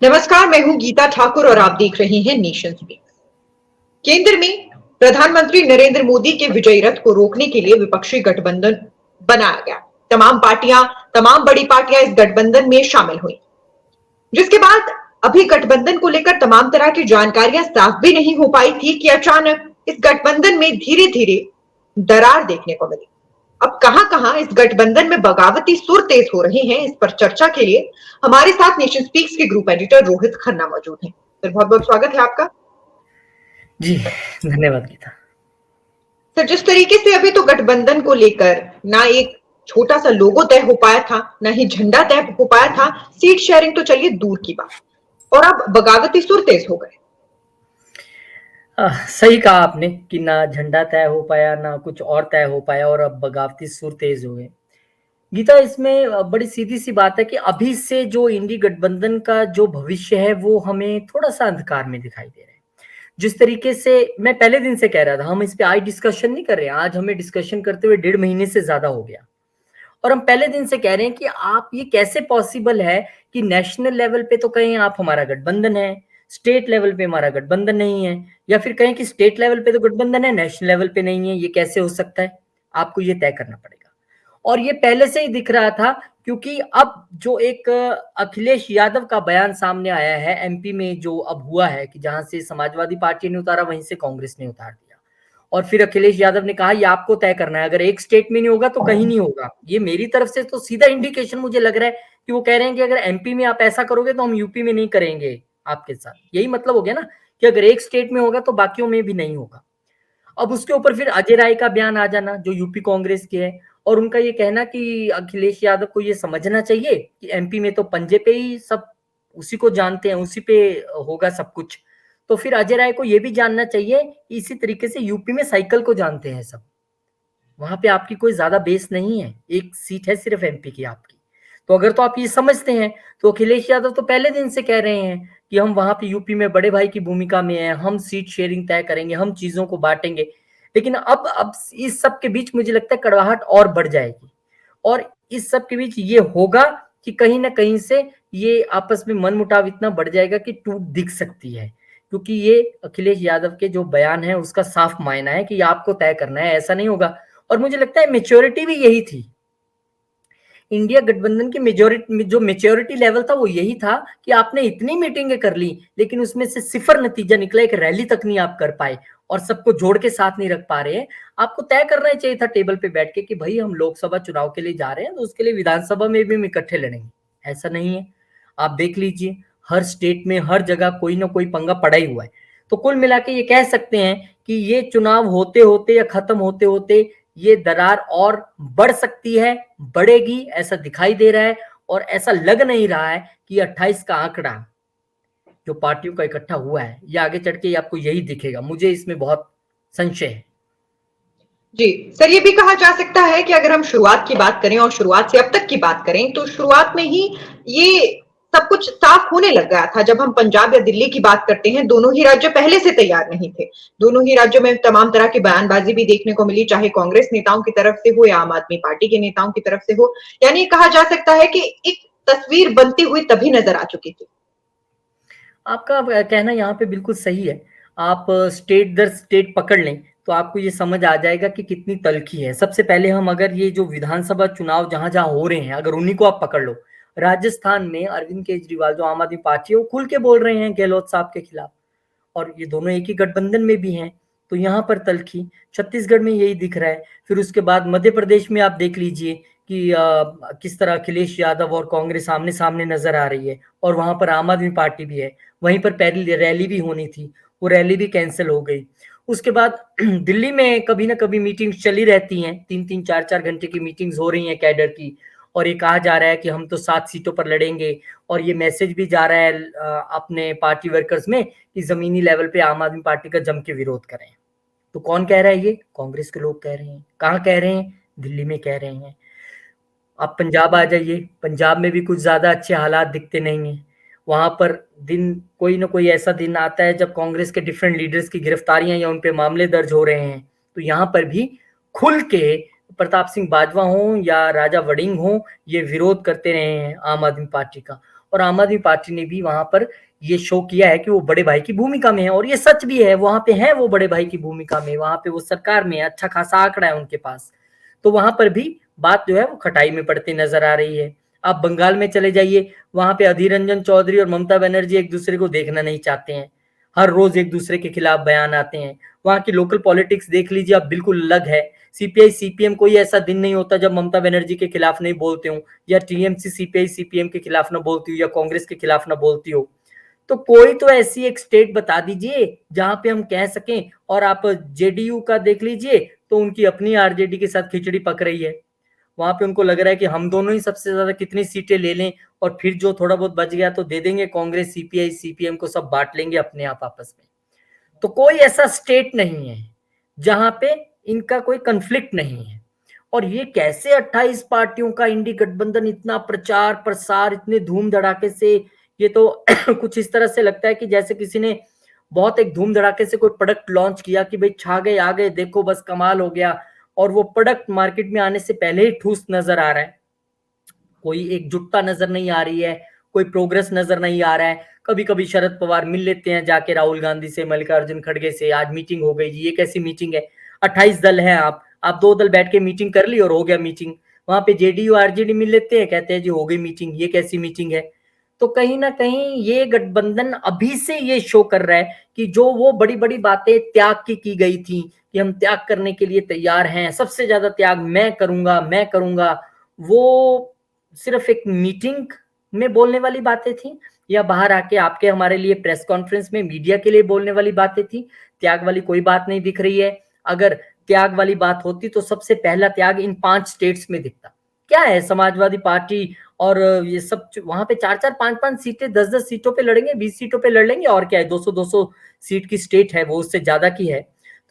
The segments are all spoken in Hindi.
नमस्कार, मैं हूं गीता ठाकुर और आप देख रहे हैं नेशन स्पीक। केंद्र में प्रधानमंत्री नरेंद्र मोदी के विजयी रथ को रोकने के लिए विपक्षी गठबंधन बनाया गया। तमाम बड़ी पार्टियां इस गठबंधन में शामिल हुई, जिसके बाद अभी गठबंधन को लेकर तमाम तरह की जानकारियां साफ भी नहीं हो पाई थी कि अचानक इस गठबंधन में धीरे धीरे दरार देखने को मिली। अब कहां-कहां इस गठबंधन में बगावती सुर तेज हो रहे हैं, इस पर चर्चा के लिए हमारे साथ नेशन स्पीक्स के ग्रुप एडिटर रोहित खन्ना मौजूद हैं। सर, बहुत-बहुत स्वागत है आपका। जी, धन्यवाद गीता। सर, जिस तरीके से अभी तो गठबंधन को लेकर ना एक छोटा सा लोगो तय हो पाया था, ना ही झंडा तय हो पाया था, सीट शेयरिंग तो चलिए दूर की बात, और अब बगावती सुर तेज हो गए। सही कहा आपने कि ना झंडा तय हो पाया, ना कुछ और तय हो पाया और अब बगावती सुर तेज हो गए। गीता, इसमें बड़ी सीधी सी बात है कि अभी से जो इंडी गठबंधन का जो भविष्य है वो हमें थोड़ा सा अंधकार में दिखाई दे रहा है। जिस तरीके से मैं पहले दिन से कह रहा था, हम इस पे आज डिस्कशन नहीं कर रहे हैं, आज हमें डिस्कशन करते हुए 1.5 महीने से ज्यादा हो गया और हम पहले दिन से कह रहे हैं कि आप ये कैसे पॉसिबल है कि नेशनल लेवल पे तो कहें आप हमारा गठबंधन है, स्टेट लेवल पे हमारा गठबंधन नहीं है, या फिर कहें कि स्टेट लेवल पे तो गठबंधन है, नेशनल लेवल पे नहीं है। ये कैसे हो सकता है? आपको ये तय करना पड़ेगा। और ये पहले से ही दिख रहा था, क्योंकि अब जो एक अखिलेश यादव का बयान सामने आया है एमपी में, जो अब हुआ है कि जहां से समाजवादी पार्टी ने उतारा वहीं से कांग्रेस ने उतार दिया, और फिर अखिलेश यादव ने कहा ये आपको तय करना है, अगर एक स्टेट में नहीं होगा तो कहीं नहीं होगा। ये मेरी तरफ से तो सीधा इंडिकेशन मुझे लग रहा है कि वो कह रहे हैं कि अगर एमपी में आप ऐसा करोगे तो हम यूपी में नहीं करेंगे आपके साथ। यही मतलब हो गया ना कि अगर एक स्टेट में होगा तो बाकियों में भी नहीं होगा। अब उसके ऊपर फिर अजय राय का बयान आ जाना, जो यूपी कांग्रेस के है, और उनका ये कहना कि अखिलेश यादव को ये समझना चाहिए कि एमपी में तो पंजे पे ही सब, उसी को जानते हैं, उसी पे होगा सब कुछ। तो फिर अजय राय को ये भी जानना चाहिए कि इसी तरीके से यूपी में साइकिल को जानते हैं सब, वहां पे आपकी कोई ज्यादा बेस नहीं है, एक सीट है सिर्फ एमपी की आपकी। तो अगर तो आप ये समझते हैं तो अखिलेश यादव तो पहले दिन से कह रहे हैं कि हम वहां पे यूपी में बड़े भाई की भूमिका में हैं, हम सीट शेयरिंग तय करेंगे, हम चीजों को बांटेंगे। लेकिन अब इस सब के बीच मुझे लगता है कड़वाहट और बढ़ जाएगी, और इस सब के बीच ये होगा कि कहीं ना कहीं से ये आपस में मनमुटाव इतना बढ़ जाएगा कि टूट दिख सकती है, क्योंकि ये अखिलेश यादव के जो बयान है उसका साफ मायना है कि आपको तय करना है, ऐसा नहीं होगा। और मुझे लगता है मेच्योरिटी भी यही थी, इंडिया गठबंधन की मेजोरिटी, जो मेच्योरिटी लेवल था वो यही था कि आपने इतनी मीटिंगें कर ली लेकिन उसमें से सिफर नतीजा निकला, एक रैली तक नहीं आप कर पाए और सबको जोड़ के साथ नहीं रख पा रहे हैं। आपको तय करना ही चाहिए था टेबल पे बैठ के कि भाई हम लोकसभा चुनाव के लिए जा रहे हैं तो उसके लिए विधानसभा में भी हम इकट्ठे लड़ेंगे। ऐसा नहीं है, आप देख लीजिए हर स्टेट में हर जगह कोई ना कोई पंगा पड़ा ही हुआ है। तो कुल मिला के ये कह सकते हैं कि ये चुनाव होते होते या खत्म होते होते ये दरार और बढ़ सकती है, बढ़ेगी, ऐसा दिखाई दे रहा है। और ऐसा लग नहीं रहा है कि 28 का आंकड़ा जो पार्टियों का इकट्ठा हुआ है ये आगे चढ़ के आपको यही दिखेगा, मुझे इसमें बहुत संशय है। जी सर, ये भी कहा जा सकता है कि अगर हम शुरुआत की बात करें और शुरुआत से अब तक की बात करें तो शुरुआत में ही ये सब कुछ साफ होने लग गया था। जब हम पंजाब या दिल्ली की बात करते हैं, दोनों ही राज्य पहले से तैयार नहीं थे। दोनों ही राज्यों में तमाम तरह की बयानबाजी भी देखने को मिली, चाहे कांग्रेस नेताओं की तरफ से हो या आम आदमी पार्टी के नेताओं की तरफ से हो। यानी कहा जा सकता है कि एक तस्वीर बनती हुई तभी नजर आ चुकी थी। आपका कहना यहाँ पे बिल्कुल सही है। आप स्टेट दर स्टेट पकड़ लें तो आपको ये समझ आ जाएगा कि कितनी तल्खी है। सबसे पहले हम अगर ये जो विधानसभा चुनाव जहां जहां हो रहे हैं अगर उन्हीं को आप पकड़ लो, राजस्थान में अरविंद केजरीवाल जो आम आदमी पार्टी है वो खुल के बोल रहे हैं गहलोत साहब के खिलाफ, और ये दोनों एक ही गठबंधन में भी हैं, तो यहाँ पर तल्खी। छत्तीसगढ़ में यही दिख रहा है। फिर उसके बाद मध्य प्रदेश में आप देख लीजिए कि किस तरह अखिलेश यादव और कांग्रेस आमने सामने नजर आ रही है, और वहां पर आम आदमी पार्टी भी है। वहीं पर पहली रैली भी होनी थी, वो रैली भी कैंसिल हो गई। उसके बाद दिल्ली में कभी ना कभी मीटिंग्स चली रहती हैं, 3-3 4-4 घंटे की मीटिंग्स हो रही हैं कैडर की, और ये कहा जा रहा है कि हम तो 7 सीटों पर लड़ेंगे, और ये मैसेज भी जा रहा है अपने पार्टी वर्कर्स में कि जमीनी लेवल पे आम आदमी पार्टी का जम के विरोध करें। तो कौन कह रहा है? ये कांग्रेस के लोग कह रहे हैं। कहाँ कह रहे हैं? दिल्ली में कह रहे हैं। आप पंजाब आ जाइए, पंजाब में भी कुछ ज्यादा अच्छे हालात दिखते नहीं है। वहां पर दिन कोई ना कोई ऐसा दिन आता है जब कांग्रेस के डिफरेंट लीडर्स की गिरफ्तारियां या उन पे मामले दर्ज हो रहे हैं। तो यहाँ पर भी खुल के प्रताप सिंह बाजवा हो या राजा वड़िंग हो, ये विरोध करते रहे हैं आम आदमी पार्टी का। और आम आदमी पार्टी ने भी वहां पर ये शो किया है कि वो बड़े भाई की भूमिका में है, और ये सच भी है, वहां पे है वो बड़े भाई की भूमिका में, वहां पे वो सरकार में है, अच्छा खासा आंकड़ा है उनके पास। तो वहां पर भी बात जो है वो खटाई में पड़ती नजर आ रही है। आप बंगाल में चले जाइए, वहां पे अधीर रंजन चौधरी और ममता बनर्जी एक दूसरे को देखना नहीं चाहते हैं, हर रोज एक दूसरे के खिलाफ बयान आते हैं। वहां की लोकल पॉलिटिक्स देख लीजिए आप, बिल्कुल अलग है। सीपीआई सीपीएम, कोई ऐसा दिन नहीं होता जब ममता बनर्जी के खिलाफ नहीं बोलते हो, या टीएमसी सीपीआई सीपीएम के खिलाफ ना बोलती हो, या कांग्रेस के खिलाफ ना बोलती हो। तो कोई तो ऐसी एक स्टेट बता दीजिए जहां पे हम कह सकें। और आप जेडीयू का देख लीजिए, तो उनकी अपनी आरजेडी के साथ खिचड़ी पक रही है। वहां पे उनको लग रहा है कि हम दोनों ही सबसे ज्यादा कितनी सीटें ले लें, और फिर जो थोड़ा बहुत बच गया तो दे देंगे कांग्रेस सीपीआई सीपीएम को, सब बांट लेंगे अपने आप आपस में। तो कोई ऐसा स्टेट नहीं है जहां पे इनका कोई कंफ्लिक्ट नहीं है। और ये कैसे 28 पार्टियों का इंडी गठबंधन, इतना प्रचार प्रसार, इतने धूम धड़ाके से, ये तो कुछ इस तरह से लगता है कि जैसे किसी ने बहुत एक धूम धड़ाके से कोई प्रोडक्ट लॉन्च किया कि भाई छा गए आ गए, देखो बस कमाल हो गया, और वो प्रोडक्ट मार्केट में आने से पहले ही ठूस नजर आ रहा है। कोई एकजुटता नजर नहीं आ रही है, कोई प्रोग्रेस नजर नहीं आ रहा है। कभी कभी शरद पवार मिल लेते हैं जाके राहुल गांधी से, मल्लिकार्जुन खड़गे से, आज मीटिंग हो गई जी, ये कैसी मीटिंग है? 28 दल हैं, आप 2 दल बैठ के मीटिंग कर ली और हो गया मीटिंग। वहां पे जेडीयू आरजेडी मिल लेते हैं, कहते हैं जी हो गई मीटिंग, ये कैसी मीटिंग है? तो कहीं ना कहीं ये गठबंधन अभी से ये शो कर रहा है कि जो वो बड़ी बड़ी बातें त्याग की गई थी, कि हम त्याग करने के लिए तैयार हैं, सबसे ज्यादा त्याग मैं करूंगा, वो सिर्फ एक मीटिंग में बोलने वाली बातें थी, या बाहर आके आपके हमारे लिए प्रेस कॉन्फ्रेंस में मीडिया के लिए बोलने वाली बातें थी? त्याग वाली कोई बात नहीं दिख रही है। अगर त्याग वाली बात होती तो सबसे पहला त्याग इन 5 स्टेट्स में दिखता। क्या है, समाजवादी पार्टी और ये सब वहां पे 4-4 5-5 सीटें, 10-10 सीटों पे लड़ेंगे, 20 सीटों पे लड़ लेंगे, और क्या है, 200-200 सीट की स्टेट है वो, उससे ज्यादा की है।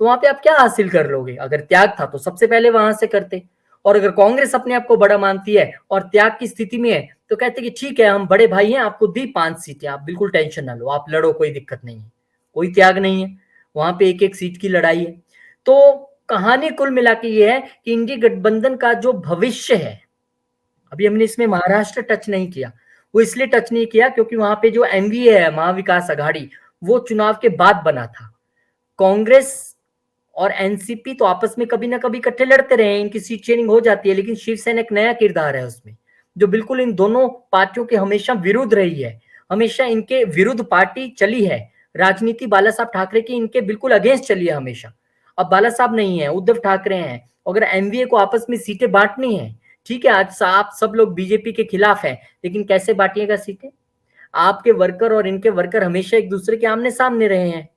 तो वहां पे आप क्या हासिल कर लोगे? अगर त्याग था तो सबसे पहले वहां से करते। और अगर कांग्रेस अपने आप को बड़ा मानती है और त्याग की स्थिति में है, तो कहते कि ठीक है हम बड़े भाई हैं, आपको दी 5 सीटें, आप बिल्कुल टेंशन ना लो, आप लड़ो, कोई दिक्कत नहीं है। कोई त्याग नहीं है, वहां पे एक एक सीट की लड़ाई है। तो कहानी कुल मिला के ये है कि इंडी गठबंधन का जो भविष्य है, अभी हमने इसमें महाराष्ट्र टच नहीं किया। वो इसलिए टच नहीं किया क्योंकि वहां पे जो एमवीए है, महाविकास अघाड़ी, वो चुनाव के बाद बना था। कांग्रेस और एनसीपी तो आपस में कभी ना कभी इकट्ठे लड़ते रहे, इनकी सीट शेयरिंग हो जाती है, लेकिन शिवसेना एक नया किरदार है उसमें, जो बिल्कुल इन दोनों पार्टियों के हमेशा विरुद्ध रही है, हमेशा इनके विरुद्ध पार्टी चली है। राजनीति बाला साहब ठाकरे की इनके बिल्कुल अगेंस्ट चली है हमेशा। अब बाला साहब नहीं है, उद्धव ठाकरे हैं। अगर एमवीए को आपस में सीटें बांटनी है, ठीक है, आज आप सब लोग बीजेपी के खिलाफ हैं, लेकिन कैसे बांटिएगा सीटें? आपके वर्कर और इनके वर्कर हमेशा एक दूसरे के आमने सामने रहे हैं,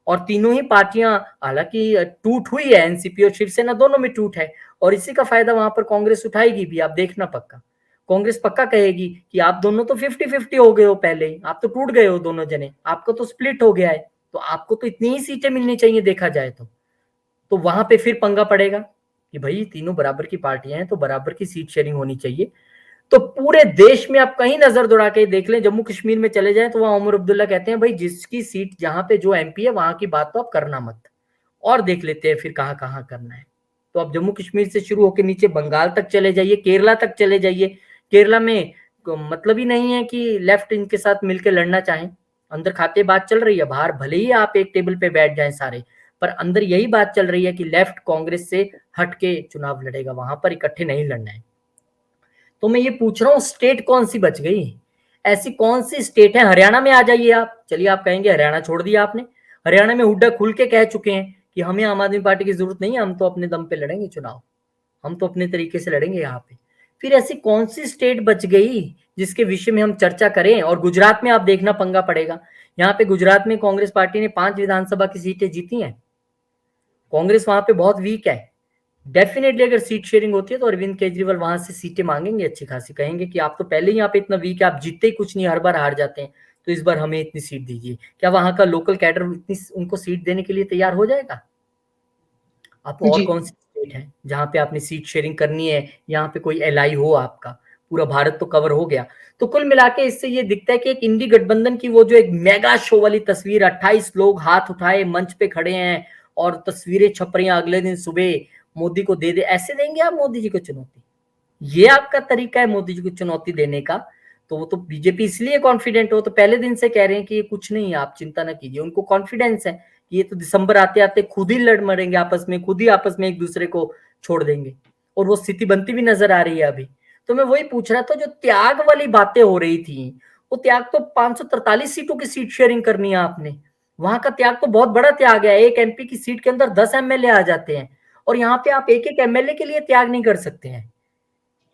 और तीनों ही पार्टियां, हालांकि टूट हुई है, एनसीपी और शिवसेना दोनों में टूट है, और इसी का फायदा वहां पर कांग्रेस उठाएगी भी, आप देखना पक्का। कांग्रेस पक्का कहेगी कि आप दोनों तो 50-50 हो गए हो, पहले ही आप तो टूट गए हो दोनों जने, आपको तो स्प्लिट हो गया है, तो आपको तो इतनी ही सीटें मिलनी चाहिए देखा जाए तो वहां पे फिर पंगा पड़ेगा कि भाई तीनों बराबर की पार्टियां हैं, तो बराबर की सीट शेयरिंग होनी चाहिए। तो पूरे देश में आप कहीं नजर दौड़ा के देख लें, जम्मू कश्मीर में चले जाएं, तो वहां उमर अब्दुल्ला कहते हैं भाई जिसकी सीट जहां पे जो एमपी है वहां की बात तो आप करना मत, और देख लेते हैं फिर कहां कहां करना है। तो आप जम्मू कश्मीर से शुरू होकर नीचे बंगाल तक चले जाइए, केरला तक चले जाइए। केरला में मतलब ही नहीं है कि लेफ्ट इनके साथ मिलकर लड़ना चाहें, अंदर खाते बात चल रही है, बाहर भले ही आप एक टेबल पे बैठ जाएं सारे, पर अंदर यही बात चल रही है कि लेफ्ट कांग्रेस से हट के चुनाव लड़ेगा, वहां पर इकट्ठे नहीं लड़ना है। तो मैं ये पूछ रहा हूँ स्टेट कौन सी बच गई? ऐसी कौन सी स्टेट है? हरियाणा में आ जाइए आप, चलिए आप कहेंगे हरियाणा छोड़ दिया आपने। हरियाणा में हुड्डा खुल के कह चुके हैं कि हमें आम आदमी पार्टी की जरूरत नहीं है, हम तो अपने दम पे लड़ेंगे चुनाव, हम तो अपने तरीके से लड़ेंगे यहाँ पे। फिर ऐसी कौन सी स्टेट बच गई जिसके विषय में हम चर्चा करें? और गुजरात में आप देखना पंगा पड़ेगा। यहाँ पे गुजरात में कांग्रेस पार्टी ने 5 विधानसभा की सीटें जीती हैं। कांग्रेस वहां पे बहुत वीक है। डेफिनेटली अगर सीट शेयरिंग होती है तो अरविंद केजरीवाल वहां से सीटें मांगेंगे अच्छी खासी, कहेंगे कि आप तो पहले ही यहाँ पे इतना वीक है, आप जीतते ही कुछ नहीं, हर बार हार जाते हैं, तो इस बार हमें इतनी सीट दीजिए। क्या वहां का लोकल कैडर इतनी उनको सीट देने के लिए तैयार हो जाएगा? आप और जी। कौन सी स्टेट है जहां पे आपने सीट शेयरिंग करनी है, यहाँ पे कोई एलआई हो आपका? पूरा भारत तो कवर हो गया। तो कुल मिला के इससे ये दिखता है कि एक इंडी गठबंधन की वो जो एक मेगा शो वाली तस्वीर, 28 लोग हाथ उठाए मंच पे खड़े हैं और तस्वीरें छप रही हैं, अगले दिन सुबह मोदी को दे दे, ऐसे देंगे आप मोदी जी को चुनौती? ये आपका तरीका है मोदी जी को चुनौती देने का? तो वो तो बीजेपी इसलिए कॉन्फिडेंट हो, तो पहले दिन से कह रहे हैं कि ये कुछ नहीं है, आप चिंता ना कीजिए। उनको कॉन्फिडेंस है कि ये तो दिसंबर आते आते खुद ही लड़ मरेंगे आपस में, खुद ही आपस में एक दूसरे को छोड़ देंगे, और वो स्थिति बनती भी नजर आ रही है अभी। तो मैं वही पूछ रहा था, जो त्याग वाली बातें हो रही थी, वो त्याग तो 543 सीटों की सीट शेयरिंग करनी है आपने, वहां का त्याग तो बहुत बड़ा त्याग है। एक एमपी की सीट के अंदर 10 एमएलए आ जाते हैं, और यहाँ पे आप एक एक एमएलए के लिए त्याग नहीं कर सकते हैं।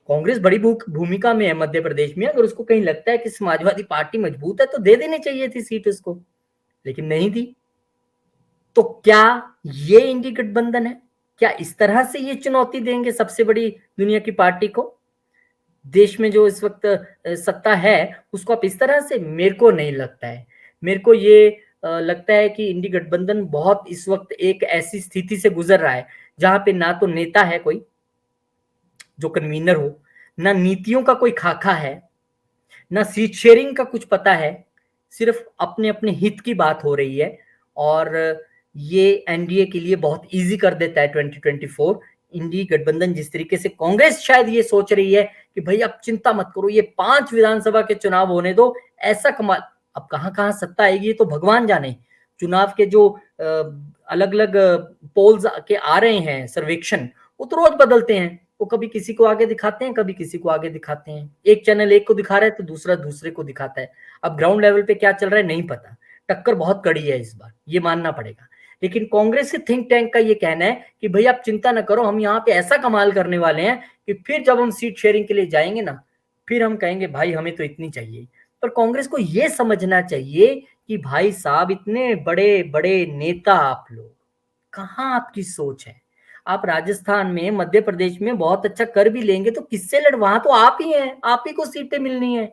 कांग्रेस बड़ी भूमिका में है मध्य प्रदेश में, अगर उसको कहीं लगता है कि समाजवादी पार्टी मजबूत है तो दे देनी चाहिए थी सीट उसको, लेकिन नहीं दी। तो क्या ये इंडी गठबंधन है? क्या इस तरह से ये चुनौती देंगे सबसे बड़ी दुनिया की पार्टी को? देश में जो इस वक्त सत्ता है उसको आप इस तरह से? मेरे को नहीं लगता है। मेरे को ये लगता है कि इंडी गठबंधन बहुत इस वक्त एक ऐसी स्थिति से गुजर रहा है जहां पे ना तो नेता है कोई जो कन्वीनर हो, ना नीतियों का कोई खाका है, ना सीट शेयरिंग का कुछ पता है, सिर्फ अपने अपने हित की बात हो रही है। और ये एनडीए के लिए बहुत इजी कर देता है 2024। इंडी गठबंधन जिस तरीके से, कांग्रेस शायद ये सोच रही है कि भाई अब चिंता मत करो, ये 5 विधानसभा के चुनाव होने दो, ऐसा कमाल। अब कहां कहां सत्ता आएगी ये तो भगवान जाने। चुनाव के जो अलग अलग पोल्स के आ रहे हैं, सर्वेक्षण, वो तो रोज बदलते हैं। वो कभी किसी को आगे दिखाते हैं, कभी किसी को आगे दिखाते हैं। एक चैनल एक को दिखा रहा है तो दूसरा दूसरे को दिखाता है। अब ग्राउंड लेवल पे क्या चल रहा है नहीं पता। टक्कर बहुत कड़ी है इस बार, ये मानना पड़ेगा। लेकिन कांग्रेस के थिंक टैंक का ये कहना है कि भाई आप चिंता ना करो, हम यहाँ पे ऐसा कमाल करने वाले हैं कि फिर जब हम सीट शेयरिंग के लिए जाएंगे ना, फिर हम कहेंगे भाई हमें तो इतनी चाहिए। पर कांग्रेस को ये समझना चाहिए कि भाई साहब, इतने बड़े बड़े नेता आप लोग, कहाँ आपकी सोच है? आप राजस्थान में, मध्य प्रदेश में बहुत अच्छा कर भी लेंगे तो किससे लड़, वहां तो आप ही हैं, आप ही को सीटें मिलनी है।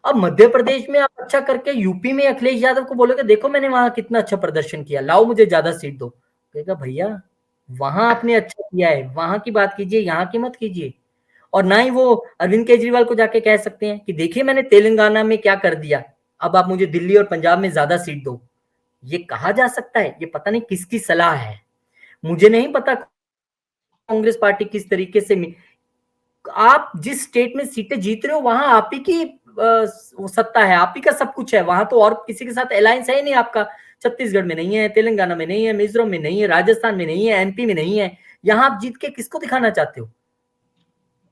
अब मध्य प्रदेश में आप अच्छा करके यूपी में अखिलेश यादव को बोलोगे देखो मैंने वहां कितना अच्छा प्रदर्शन किया, लाओ मुझे ज्यादा सीट दो, कहेगा भैया वहां आपने अच्छा किया है, वहां की बात कीजिए, यहाँ की मत कीजिए। और ना ही वो अरविंद केजरीवाल को जाके कह सकते हैं कि देखिए मैंने तेलंगाना में क्या कर दिया, अब आप मुझे दिल्ली और पंजाब में ज्यादा सीट दो। ये कहा जा सकता है? ये पता नहीं किसकी सलाह है, मुझे नहीं पता कांग्रेस पार्टी किस तरीके से। आप जिस स्टेट में सीटें जीत रहे हो वहां आप ही की सत्ता है, आप ही का सब कुछ है, वहां तो और किसी के साथ अलायंस है ही नहीं आपका। छत्तीसगढ़ में नहीं है, तेलंगाना में नहीं है, मिजोरम में नहीं है, राजस्थान में नहीं है, एमपी में नहीं है। यहाँ आप जीत के किसको दिखाना चाहते हो?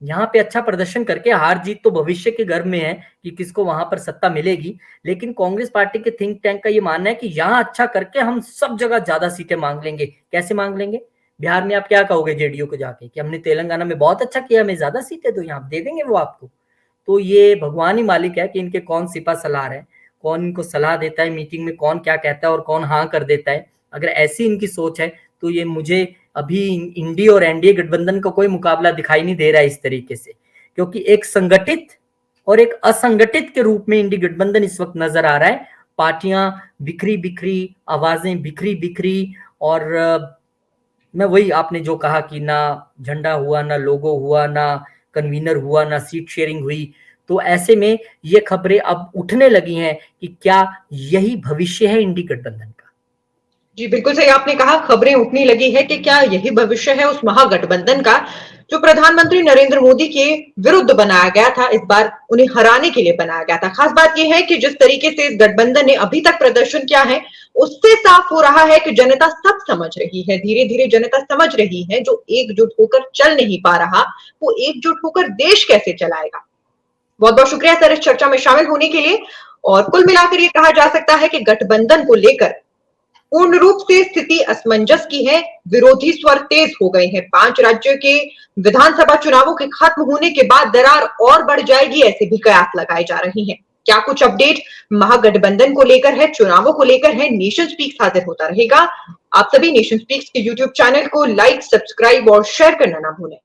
यहाँ पे अच्छा प्रदर्शन करके, हार जीत तो भविष्य के गर्भ में है कि किसको वहां पर सत्ता मिलेगी। लेकिन कांग्रेस पार्टी के थिंक टैंक का ये मानना है कि यहाँ अच्छा करके हम सब जगह ज्यादा सीटें मांग लेंगे। कैसे मांग लेंगे? बिहार में आप क्या कहोगे जेडीयू को जाके कि हमने तेलंगाना में बहुत अच्छा किया, हमें ज्यादा सीटें दो, यहाँ दे देंगे वो आपको। तो ये भगवान ही मालिक है कि इनके कौन सिपा सलार है, कौन इनको सलाह देता है, मीटिंग में कौन क्या कहता है और कौन हाँ कर देता है। अगर ऐसी इनकी सोच है तो ये मुझे अभी इंडी और एनडीए गठबंधन का कोई मुकाबला दिखाई नहीं दे रहा है इस तरीके से, क्योंकि एक संगठित और एक असंगठित के रूप में इंडी गठबंधन इस वक्त नजर आ रहा है। पार्टियां बिखरी बिखरी, आवाजें बिखरी बिखरी, और मैं वही, आपने जो कहा कि ना झंडा हुआ, ना लोगो हुआ, ना कन्वीनर हुआ, ना सीट शेयरिंग हुई। तो ऐसे में ये खबरें अब उठने लगी हैं कि क्या यही भविष्य है इंडी गठबंधन का? जी बिल्कुल सही आपने कहा, खबरें उठने लगी है कि क्या यही भविष्य है उस महागठबंधन का जो प्रधानमंत्री नरेंद्र मोदी के विरुद्ध बनाया गया था, इस बार उन्हें हराने के लिए बनाया गया था। खास बात यह है कि जिस तरीके से इस गठबंधन ने अभी तक प्रदर्शन किया है उससे साफ हो रहा है कि जनता सब समझ रही है, धीरे धीरे जनता समझ रही है जो एकजुट होकर चल नहीं पा रहा वो एकजुट होकर देश कैसे चलाएगा। बहुत बहुत शुक्रिया सर इस चर्चा में शामिल होने के लिए। और कुल मिलाकर ये कहा जा सकता है कि गठबंधन को लेकर पूर्ण रूप से स्थिति असमंजस की है, विरोधी स्वर तेज हो गए हैं। 5 राज्यों के विधानसभा चुनावों के खत्म होने के बाद दरार और बढ़ जाएगी, ऐसे भी कयास लगाए जा रहे हैं। क्या कुछ अपडेट महागठबंधन को लेकर है, चुनावों को लेकर है, नेशन स्पीक्स हाजिर होता रहेगा। आप सभी नेशन स्पीक्स के यूट्यूब चैनल को लाइक, सब्सक्राइब और शेयर करना ना भूलें।